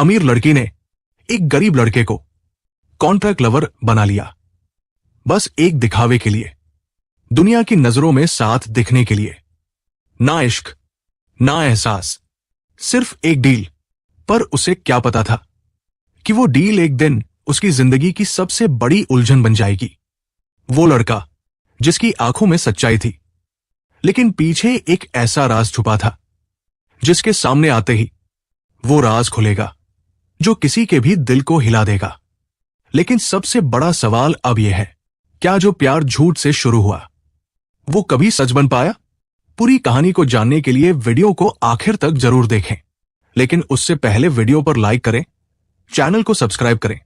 अमीर लड़की ने एक गरीब लड़के को कॉन्ट्रैक्ट लवर बना लिया, बस एक दिखावे के लिए, दुनिया की नजरों में साथ दिखने के लिए। ना इश्क, ना एहसास, सिर्फ एक डील। पर उसे क्या पता था कि वो डील एक दिन उसकी जिंदगी की सबसे बड़ी उलझन बन जाएगी। वो लड़का जिसकी आंखों में सच्चाई थी, लेकिन पीछे एक ऐसा राज छुपा था जिसके सामने आते ही वो राज खुलेगा जो किसी के भी दिल को हिला देगा। लेकिन सबसे बड़ा सवाल अब यह है, क्या जो प्यार झूठ से शुरू हुआ वो कभी सच बन पाया? पूरी कहानी को जानने के लिए वीडियो को आखिर तक जरूर देखें, लेकिन उससे पहले वीडियो पर लाइक करें, चैनल को सब्सक्राइब करें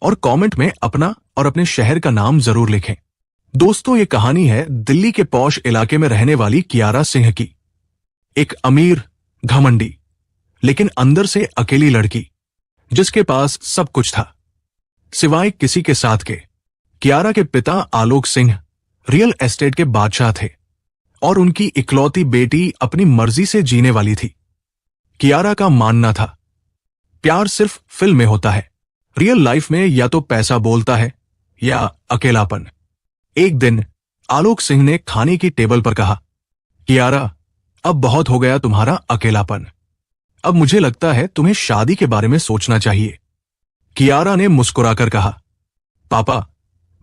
और कमेंट में अपना और अपने शहर का नाम जरूर लिखें। दोस्तों, ये कहानी है दिल्ली के पॉश इलाके में रहने वाली कियारा सिंह की। एक अमीर, घमंडी, लेकिन अंदर से अकेली लड़की जिसके पास सब कुछ था सिवाय किसी के साथ के। कियारा के पिता आलोक सिंह रियल एस्टेट के बादशाह थे और उनकी इकलौती बेटी अपनी मर्जी से जीने वाली थी। कियारा का मानना था, प्यार सिर्फ फिल्म में होता है, रियल लाइफ में या तो पैसा बोलता है या अकेलापन। एक दिन आलोक सिंह ने खाने की टेबल पर कहा, कियारा, अब बहुत हो गया तुम्हारा अकेलापन। अब मुझे लगता है तुम्हें शादी के बारे में सोचना चाहिए। कियारा ने मुस्कुराकर कहा, पापा,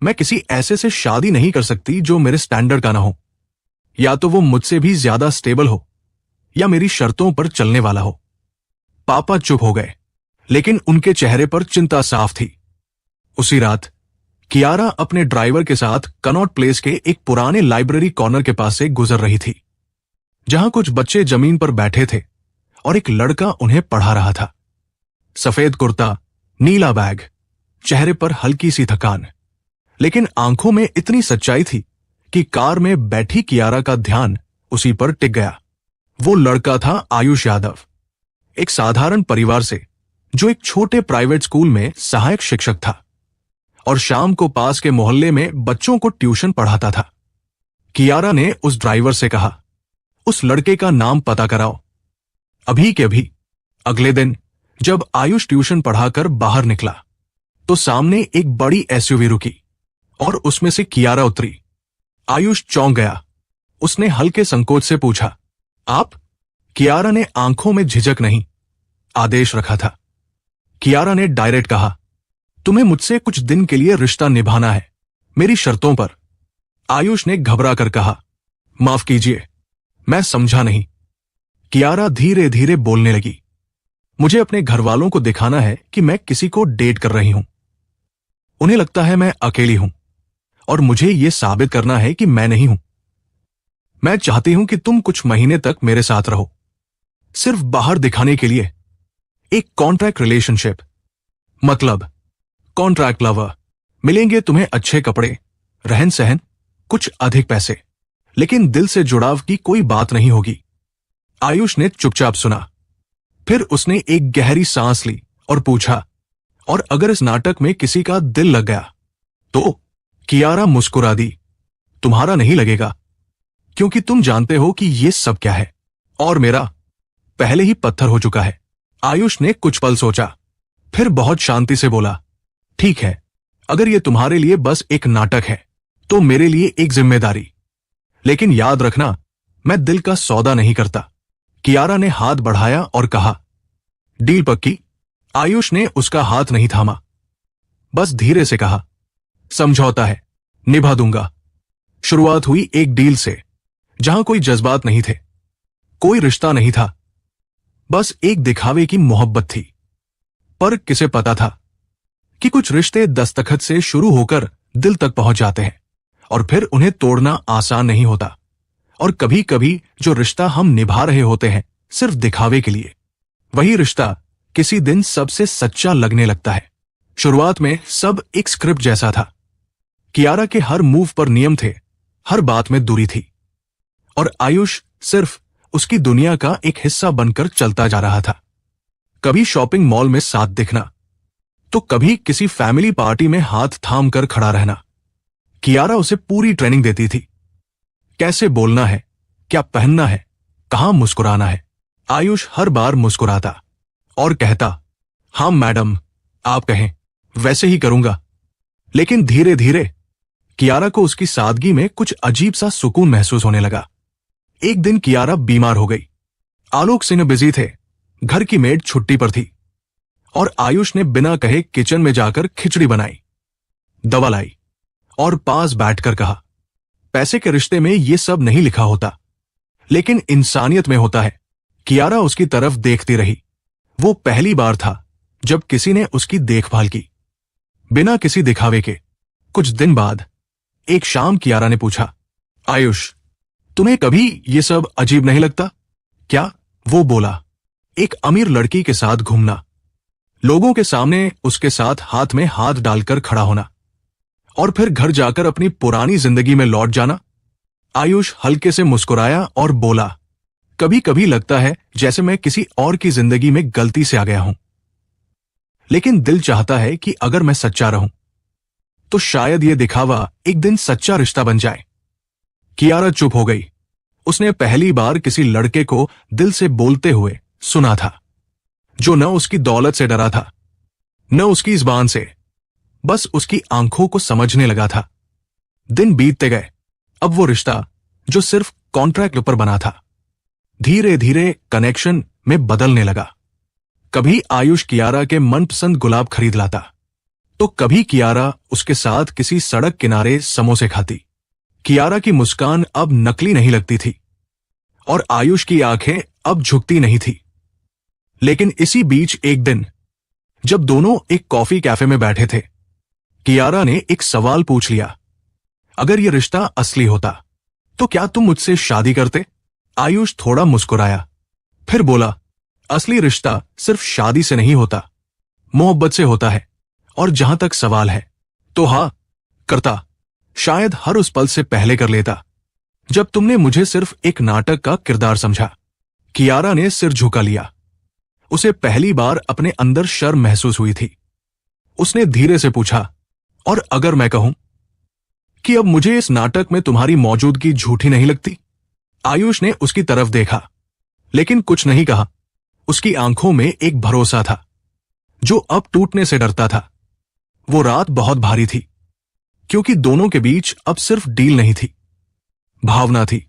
मैं किसी ऐसे से शादी नहीं कर सकती जो मेरे स्टैंडर्ड का ना हो। या तो वो मुझसे भी ज्यादा स्टेबल हो या मेरी शर्तों पर चलने वाला हो। पापा चुप हो गए, लेकिन उनके चेहरे पर चिंता साफ थी। उसी रात कियारा अपने ड्राइवर के साथ कनॉट प्लेस के एक पुराने लाइब्रेरी कॉर्नर के पास से गुजर रही थी, जहां कुछ बच्चे जमीन पर बैठे थे और एक लड़का उन्हें पढ़ा रहा था। सफेद कुर्ता, नीला बैग, चेहरे पर हल्की सी थकान, लेकिन आंखों में इतनी सच्चाई थी कि कार में बैठी कियारा का ध्यान उसी पर टिक गया। वो लड़का था आयुष यादव, एक साधारण परिवार से जो एक छोटे प्राइवेट स्कूल में सहायक शिक्षक था और शाम को पास के मोहल्ले में बच्चों को ट्यूशन पढ़ाता था। कियारा ने उस ड्राइवर से कहा, उस लड़के का नाम पता कराओ। अभी के अभी अगले दिन जब आयुष ट्यूशन पढ़ाकर बाहर निकला तो सामने एक बड़ी एसयूवी रुकी और उसमें से कियारा उतरी। आयुष चौंक गया। उसने हल्के संकोच से पूछा, आप? कियारा ने आंखों में झिझक नहीं, आदेश रखा था। कियारा ने डायरेक्ट कहा, तुम्हें मुझसे कुछ दिन के लिए रिश्ता निभाना है, मेरी शर्तों पर। आयुष ने घबरा कर कहा, माफ कीजिए, मैं समझा नहीं। कियारा धीरे धीरे बोलने लगी, मुझे अपने घर वालों को दिखाना है कि मैं किसी को डेट कर रही हूं। उन्हें लगता है मैं अकेली हूं और मुझे यह साबित करना है कि मैं नहीं हूं। मैं चाहती हूं कि तुम कुछ महीने तक मेरे साथ रहो, सिर्फ बाहर दिखाने के लिए। एक कॉन्ट्रैक्ट रिलेशनशिप, मतलब कॉन्ट्रैक्ट लवर। मिलेंगे तुम्हें अच्छे कपड़े, रहन सहन, कुछ अधिक पैसे, लेकिन दिल से जुड़ाव की कोई बात नहीं होगी। आयुष ने चुपचाप सुना। फिर उसने एक गहरी सांस ली और पूछा, और अगर इस नाटक में किसी का दिल लग गया तो? कियारा मुस्कुरा दी, तुम्हारा नहीं लगेगा, क्योंकि तुम जानते हो कि ये सब क्या है, और मेरा पहले ही पत्थर हो चुका है। आयुष ने कुछ पल सोचा, फिर बहुत शांति से बोला, ठीक है, अगर ये तुम्हारे लिए बस एक नाटक है तो मेरे लिए एक जिम्मेदारी। लेकिन याद रखना, मैं दिल का सौदा नहीं करता। कियारा ने हाथ बढ़ाया और कहा, डील पक्की? आयुष ने उसका हाथ नहीं थामा, बस धीरे से कहा, समझौता है, निभा दूंगा। शुरुआत हुई एक डील से, जहां कोई जज्बात नहीं थे, कोई रिश्ता नहीं था, बस एक दिखावे की मोहब्बत थी। पर किसे पता था कि कुछ रिश्ते दस्तखत से शुरू होकर दिल तक पहुंच जाते हैं और फिर उन्हें तोड़ना आसान नहीं होता। और कभी कभी जो रिश्ता हम निभा रहे होते हैं सिर्फ दिखावे के लिए, वही रिश्ता किसी दिन सबसे सच्चा लगने लगता है। शुरुआत में सब एक स्क्रिप्ट जैसा था। कियारा के हर मूव पर नियम थे, हर बात में दूरी थी, और आयुष सिर्फ उसकी दुनिया का एक हिस्सा बनकर चलता जा रहा था। कभी शॉपिंग मॉल में साथ दिखना, तो कभी किसी फैमिली पार्टी में हाथ थाम कर खड़ा रहना। कियारा उसे पूरी ट्रेनिंग देती थी, कैसे बोलना है, क्या पहनना है, कहां मुस्कुराना है। आयुष हर बार मुस्कुराता और कहता, हाँ मैडम, आप कहें वैसे ही करूंगा। लेकिन धीरे धीरे कियारा को उसकी सादगी में कुछ अजीब सा सुकून महसूस होने लगा। एक दिन कियारा बीमार हो गई। आलोक सिंह बिजी थे, घर की मेड छुट्टी पर थी और आयुष ने बिना कहे किचन में जाकर खिचड़ी बनाई, दवा लाई और पास बैठकर कहा, पैसे के रिश्ते में ये सब नहीं लिखा होता, लेकिन इंसानियत में होता है। कियारा उसकी तरफ देखती रही। वो पहली बार था जब किसी ने उसकी देखभाल की, बिना किसी दिखावे के। कुछ दिन बाद एक शाम कियारा ने पूछा, आयुष, तुम्हें कभी ये सब अजीब नहीं लगता क्या? वो बोला, एक अमीर लड़की के साथ घूमना, लोगों के सामने उसके साथ हाथ में हाथ डालकर खड़ा होना और फिर घर जाकर अपनी पुरानी जिंदगी में लौट जाना। आयुष हल्के से मुस्कुराया और बोला, कभी कभी लगता है जैसे मैं किसी और की जिंदगी में गलती से आ गया हूं, लेकिन दिल चाहता है कि अगर मैं सच्चा रहूं तो शायद ये दिखावा एक दिन सच्चा रिश्ता बन जाए। कियारा चुप हो गई। उसने पहली बार किसी लड़के को दिल से बोलते हुए सुना था, जो न उसकी दौलत से डरा था, न उसकी ज़बान से, बस उसकी आंखों को समझने लगा था। दिन बीतते गए। अब वो रिश्ता जो सिर्फ कॉन्ट्रैक्ट पर बना था, धीरे धीरे कनेक्शन में बदलने लगा। कभी आयुष कियारा के मनपसंद गुलाब खरीद लाता, तो कभी कियारा उसके साथ किसी सड़क किनारे समोसे खाती। कियारा की मुस्कान अब नकली नहीं लगती थी और आयुष की आंखें अब झुकती नहीं थी। लेकिन इसी बीच एक दिन जब दोनों एक कॉफी कैफे में बैठे थे, कियारा ने एक सवाल पूछ लिया, अगर यह रिश्ता असली होता तो क्या तुम मुझसे शादी करते? आयुष थोड़ा मुस्कुराया, फिर बोला, असली रिश्ता सिर्फ शादी से नहीं होता, मोहब्बत से होता है। और जहां तक सवाल है, तो हाँ, करता। शायद हर उस पल से पहले कर लेता जब तुमने मुझे सिर्फ एक नाटक का किरदार समझा। कियारा ने सिर झुका लिया। उसे पहली बार अपने अंदर शर्म महसूस हुई थी। उसने धीरे से पूछा, और अगर मैं कहूं कि अब मुझे इस नाटक में तुम्हारी मौजूदगी झूठी नहीं लगती? आयुष ने उसकी तरफ देखा, लेकिन कुछ नहीं कहा। उसकी आंखों में एक भरोसा था जो अब टूटने से डरता था। वो रात बहुत भारी थी, क्योंकि दोनों के बीच अब सिर्फ डील नहीं थी, भावना थी।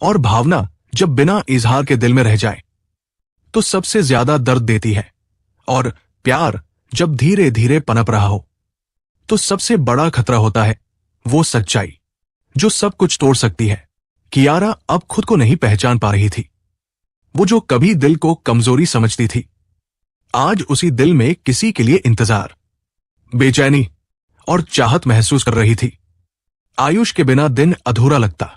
और भावना जब बिना इजहार के दिल में रह जाए तो सबसे ज्यादा दर्द देती है। और प्यार जब धीरे धीरे पनप रहा हो तो सबसे बड़ा खतरा होता है वो सच्चाई जो सब कुछ तोड़ सकती है। कियारा अब खुद को नहीं पहचान पा रही थी। वो जो कभी दिल को कमजोरी समझती थी, आज उसी दिल में किसी के लिए इंतजार, बेचैनी और चाहत महसूस कर रही थी। आयुष के बिना दिन अधूरा लगता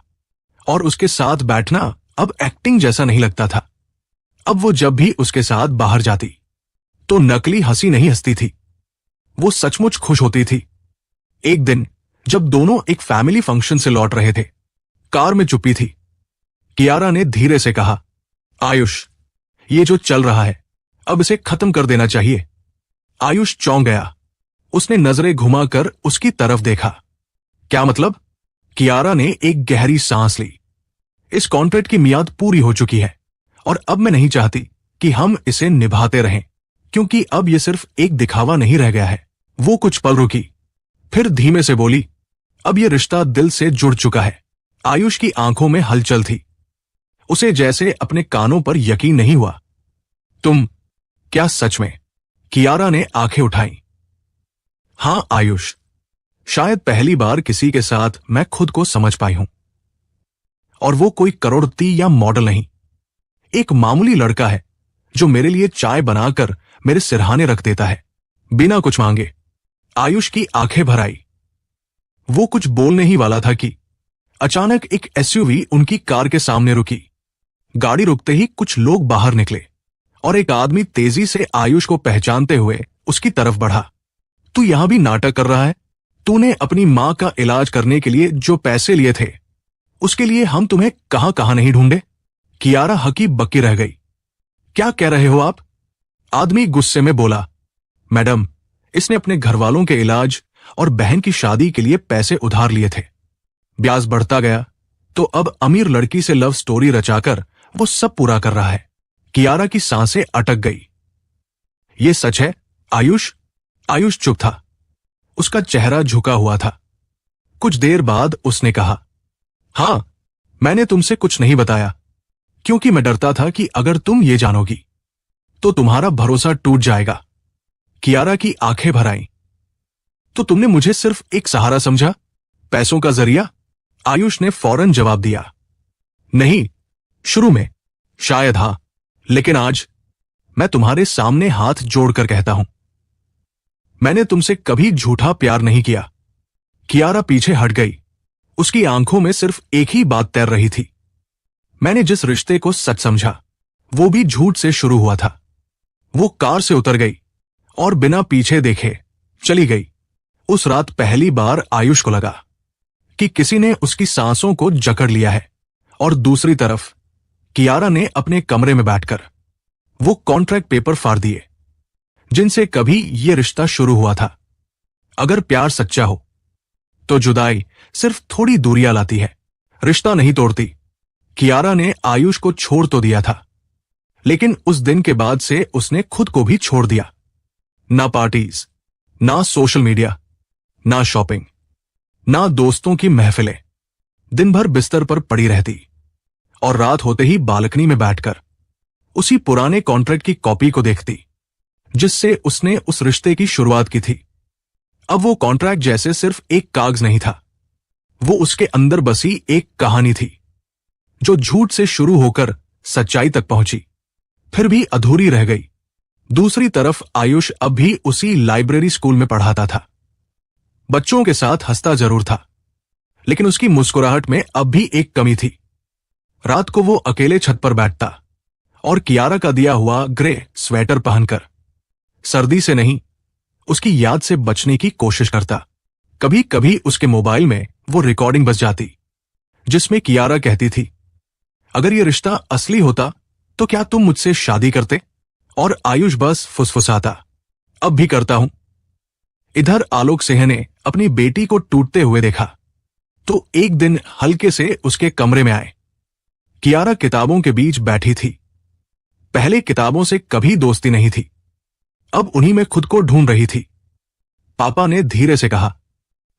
और उसके साथ बैठना अब एक्टिंग जैसा नहीं लगता था। अब वो जब भी उसके साथ बाहर जाती तो नकली हंसी नहीं हंसती थी, वो सचमुच खुश होती थी। एक दिन जब दोनों एक फैमिली फंक्शन से लौट रहे थे, कार में चुप्पी थी। कियारा ने धीरे से कहा, आयुष, ये जो चल रहा है अब इसे खत्म कर देना चाहिए। आयुष चौंक गया। उसने नजरें घुमाकर उसकी तरफ देखा। क्या मतलब? कियारा ने एक गहरी सांस ली। इस कॉन्ट्रैक्ट की मियाद पूरी हो चुकी है और अब मैं नहीं चाहती कि हम इसे निभाते रहें, क्योंकि अब यह सिर्फ एक दिखावा नहीं रह गया है। वो कुछ पल रुकी, फिर धीमे से बोली, अब यह रिश्ता दिल से जुड़ चुका है। आयुष की आंखों में हलचल थी। उसे जैसे अपने कानों पर यकीन नहीं हुआ। तुम क्या सच में? कियारा ने आंखें उठाई। हां आयुष, शायद पहली बार किसी के साथ मैं खुद को समझ पाई हूं। और वो कोई करोड़पति या मॉडल नहीं, एक मामूली लड़का है जो मेरे लिए चाय बनाकर मेरे सिरहाने रख देता है, बिना कुछ मांगे। आयुष की आंखें भर आई। वो कुछ बोलने ही वाला था कि अचानक एक एसयूवी उनकी कार के सामने रुकी। गाड़ी रुकते ही कुछ लोग बाहर निकले और एक आदमी तेजी से आयुष को पहचानते हुए उसकी तरफ बढ़ा। तू यहां भी नाटक कर रहा है? तूने अपनी मां का इलाज करने के लिए जो पैसे लिए थे, उसके लिए हम तुम्हें कहां कहां नहीं ढूंढे? कियारा हकी बक्की रह गई। क्या कह रहे हो आप? आदमी गुस्से में बोला, मैडम, इसने अपने घरवालों के इलाज और बहन की शादी के लिए पैसे उधार लिए थे। ब्याज बढ़ता गया तो अब अमीर लड़की से लव स्टोरी रचाकर वो सब पूरा कर रहा है। कियारा की सांसें अटक गई। ये सच है आयुष? आयुष चुप था। उसका चेहरा झुका हुआ था। कुछ देर बाद उसने कहा, हां, मैंने तुमसे कुछ नहीं बताया क्योंकि मैं डरता था कि अगर तुम ये जानोगी तो तुम्हारा भरोसा टूट जाएगा। कियारा की आंखें भर आईं। तो तुमने मुझे सिर्फ एक सहारा समझा, पैसों का जरिया? आयुष ने फौरन जवाब दिया, नहीं, शुरू में शायद हां, लेकिन आज मैं तुम्हारे सामने हाथ जोड़कर कहता हूं, मैंने तुमसे कभी झूठा प्यार नहीं किया। कियारा पीछे हट गई। उसकी आंखों में सिर्फ एक ही बात तैर रही थी। मैंने जिस रिश्ते को सच समझा वो भी झूठ से शुरू हुआ था। वो कार से उतर गई और बिना पीछे देखे चली गई। उस रात पहली बार आयुष को लगा कि किसी ने उसकी सांसों को जकड़ लिया है। और दूसरी तरफ कियारा ने अपने कमरे में बैठकर वो कॉन्ट्रैक्ट पेपर फाड़ दिए जिनसे कभी ये रिश्ता शुरू हुआ था। अगर प्यार सच्चा हो तो जुदाई सिर्फ थोड़ी दूरियां लाती है, रिश्ता नहीं तोड़ती। कियारा ने आयुष को छोड़ तो दिया था, लेकिन उस दिन के बाद से उसने खुद को भी छोड़ दिया। ना पार्टीज, ना सोशल मीडिया, ना शॉपिंग, ना दोस्तों की महफिलें। दिन भर बिस्तर पर पड़ी रहती और रात होते ही बालकनी में बैठकर उसी पुराने कॉन्ट्रैक्ट की कॉपी को देखती जिससे उसने उस रिश्ते की शुरुआत की थी। अब वो कॉन्ट्रैक्ट जैसे सिर्फ एक कागज नहीं था, वो उसके अंदर बसी एक कहानी थी जो झूठ से शुरू होकर सच्चाई तक पहुंची, फिर भी अधूरी रह गई। दूसरी तरफ आयुष अब भी उसी लाइब्रेरी स्कूल में पढ़ाता था। बच्चों के साथ हंसता जरूर था, लेकिन उसकी मुस्कुराहट में अब भी एक कमी थी। रात को वो अकेले छत पर बैठता और कियारा का दिया हुआ ग्रे स्वेटर पहनकर सर्दी से नहीं, उसकी याद से बचने की कोशिश करता। कभी कभी उसके मोबाइल में वो रिकॉर्डिंग बज जाती जिसमें कियारा कहती थी, अगर ये रिश्ता असली होता तो क्या तुम मुझसे शादी करते? और आयुष बस फुसफुसाता, अब भी करता हूं। इधर आलोक सिंह ने अपनी बेटी को टूटते हुए देखा तो एक दिन हल्के से उसके कमरे में आए। कियारा किताबों के बीच बैठी थी। पहले किताबों से कभी दोस्ती नहीं थी, अब उन्हीं में खुद को ढूंढ रही थी। पापा ने धीरे से कहा,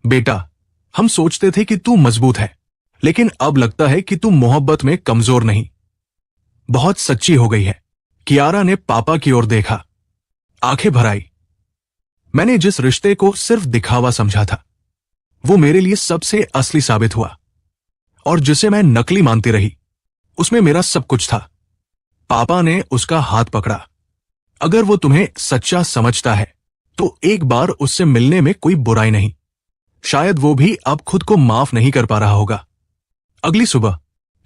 बेटा, हम सोचते थे कि तू मजबूत है, लेकिन अब लगता है कि तू मोहब्बत में कमजोर नहीं, बहुत सच्ची हो गई है। कियारा ने पापा की ओर देखा, आंखें भर आई। मैंने जिस रिश्ते को सिर्फ दिखावा समझा था वो मेरे लिए सबसे असली साबित हुआ, और जिसे मैं नकली मानती रही उसमें मेरा सब कुछ था। पापा ने उसका हाथ पकड़ा, अगर वो तुम्हें सच्चा समझता है तो एक बार उससे मिलने में कोई बुराई नहीं। शायद वो भी अब खुद को माफ नहीं कर पा रहा होगा। अगली सुबह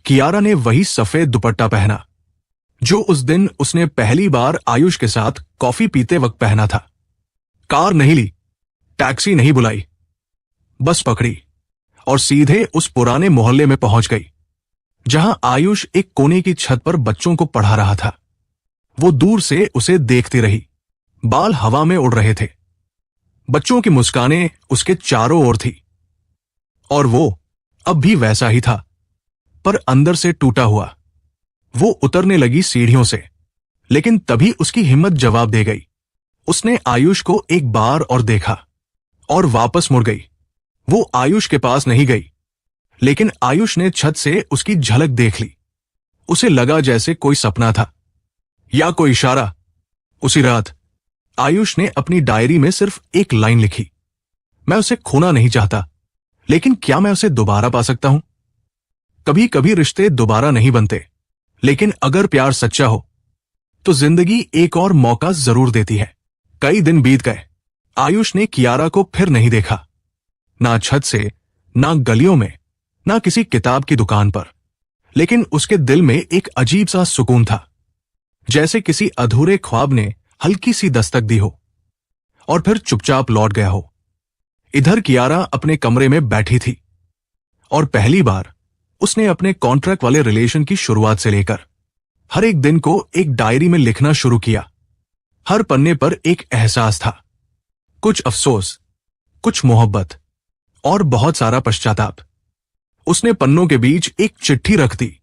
कियारा ने वही सफेद दुपट्टा पहना जो उस दिन उसने पहली बार आयुष के साथ कॉफी पीते वक्त पहना था। कार नहीं ली, टैक्सी नहीं बुलाई, बस पकड़ी और सीधे उस पुराने मोहल्ले में पहुंच गई जहां आयुष एक कोने की छत पर बच्चों को पढ़ा रहा था। वो दूर से उसे देखती रही। बाल हवा में उड़ रहे थे, बच्चों की मुस्कानें उसके चारों ओर थी, और वो अब भी वैसा ही था, पर अंदर से टूटा हुआ। वो उतरने लगी सीढ़ियों से, लेकिन तभी उसकी हिम्मत जवाब दे गई। उसने आयुष को एक बार और देखा और वापस मुड़ गई। वो आयुष के पास नहीं गई, लेकिन आयुष ने छत से उसकी झलक देख ली। उसे लगा जैसे कोई सपना था या कोई इशारा। उसी रात आयुष ने अपनी डायरी में सिर्फ एक लाइन लिखी, मैं उसे खोना नहीं चाहता, लेकिन क्या मैं उसे दोबारा पा सकता हूं? कभी कभी रिश्ते दोबारा नहीं बनते, लेकिन अगर प्यार सच्चा हो तो जिंदगी एक और मौका जरूर देती है। कई दिन बीत गए। आयुष ने कियारा को फिर नहीं देखा, ना छत से, ना गलियों में, ना किसी किताब की दुकान पर। लेकिन उसके दिल में एक अजीब सा सुकून था, जैसे किसी अधूरे ख्वाब ने हल्की सी दस्तक दी हो और फिर चुपचाप लौट गया हो। इधर कियारा अपने कमरे में बैठी थी और पहली बार उसने अपने कॉन्ट्रैक्ट वाले रिलेशन की शुरुआत से लेकर हर एक दिन को एक डायरी में लिखना शुरू किया। हर पन्ने पर एक एहसास था, कुछ अफसोस, कुछ मोहब्बत और बहुत सारा पश्चाताप। उसने पन्नों के बीच एक चिट्ठी रख दी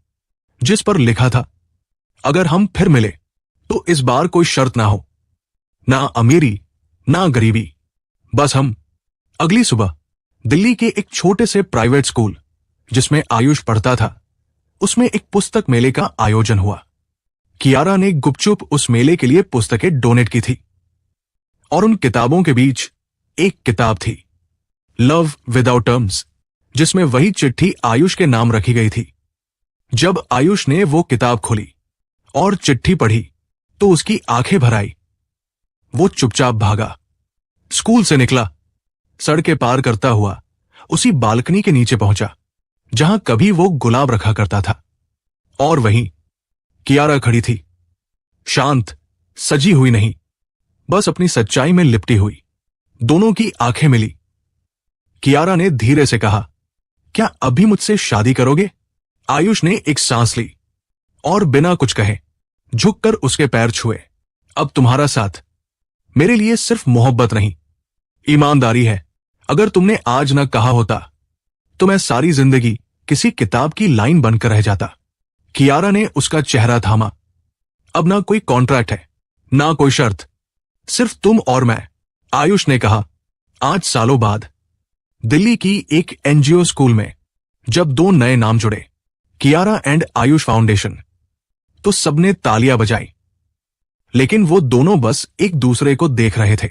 जिस पर लिखा था, अगर हम फिर मिले तो इस बार कोई शर्त ना हो, ना अमीरी ना गरीबी, बस हम। अगली सुबह दिल्ली के एक छोटे से प्राइवेट स्कूल जिसमें आयुष पढ़ता था, उसमें एक पुस्तक मेले का आयोजन हुआ। कियारा ने गुपचुप उस मेले के लिए पुस्तकें डोनेट की थी और उन किताबों के बीच एक किताब थी, लव विदाउट टर्म्स, जिसमें वही चिट्ठी आयुष के नाम रखी गई थी। जब आयुष ने वो किताब खोली और चिट्ठी पढ़ी तो उसकी आंखें भर आई। वो चुपचाप भागा, स्कूल से निकला, सड़कें पार करता हुआ उसी बालकनी के नीचे पहुंचा जहां कभी वो गुलाब रखा करता था। और वहीं कियारा खड़ी थी, शांत, सजी हुई नहीं, बस अपनी सच्चाई में लिपटी हुई। दोनों की आंखें मिली। कियारा ने धीरे से कहा, क्या अभी मुझसे शादी करोगे? आयुष ने एक सांस ली और बिना कुछ कहे झुककर उसके पैर छुए। अब तुम्हारा साथ मेरे लिए सिर्फ मोहब्बत नहीं, ईमानदारी है। अगर तुमने आज ना कहा होता तो मैं सारी जिंदगी किसी किताब की लाइन बनकर रह जाता। कियारा ने उसका चेहरा थामा। अब ना कोई कॉन्ट्रैक्ट है, ना कोई शर्त, सिर्फ तुम और मैं। आयुष ने कहा, आज सालों बाद दिल्ली की एक एनजीओ स्कूल में जब दो नए नाम जुड़े, कियारा एंड आयुष फाउंडेशन, तो सबने तालियां बजाई। लेकिन वो दोनों बस एक दूसरे को देख रहे थे,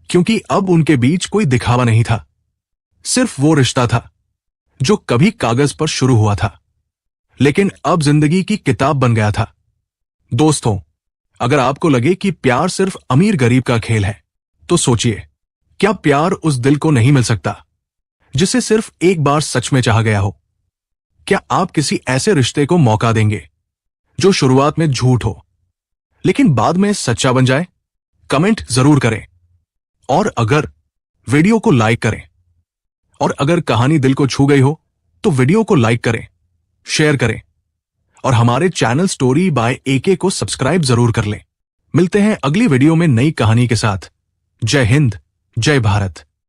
क्योंकि अब उनके बीच कोई दिखावा नहीं था, सिर्फ वो रिश्ता था जो कभी कागज पर शुरू हुआ था लेकिन अब जिंदगी की किताब बन गया था। दोस्तों, अगर आपको लगे कि प्यार सिर्फ अमीर गरीब का खेल है तो सोचिए, क्या प्यार उस दिल को नहीं मिल सकता जिसे सिर्फ एक बार सच में चाहा गया हो? क्या आप किसी ऐसे रिश्ते को मौका देंगे जो शुरुआत में झूठ हो लेकिन बाद में सच्चा बन जाए? कमेंट जरूर करें और अगर वीडियो को लाइक करें, और अगर कहानी दिल को छू गई हो तो वीडियो को लाइक करें, शेयर करें और हमारे चैनल स्टोरी बाय एके को सब्सक्राइब जरूर कर लें। मिलते हैं अगली वीडियो में नई कहानी के साथ। जय हिंद, जय भारत।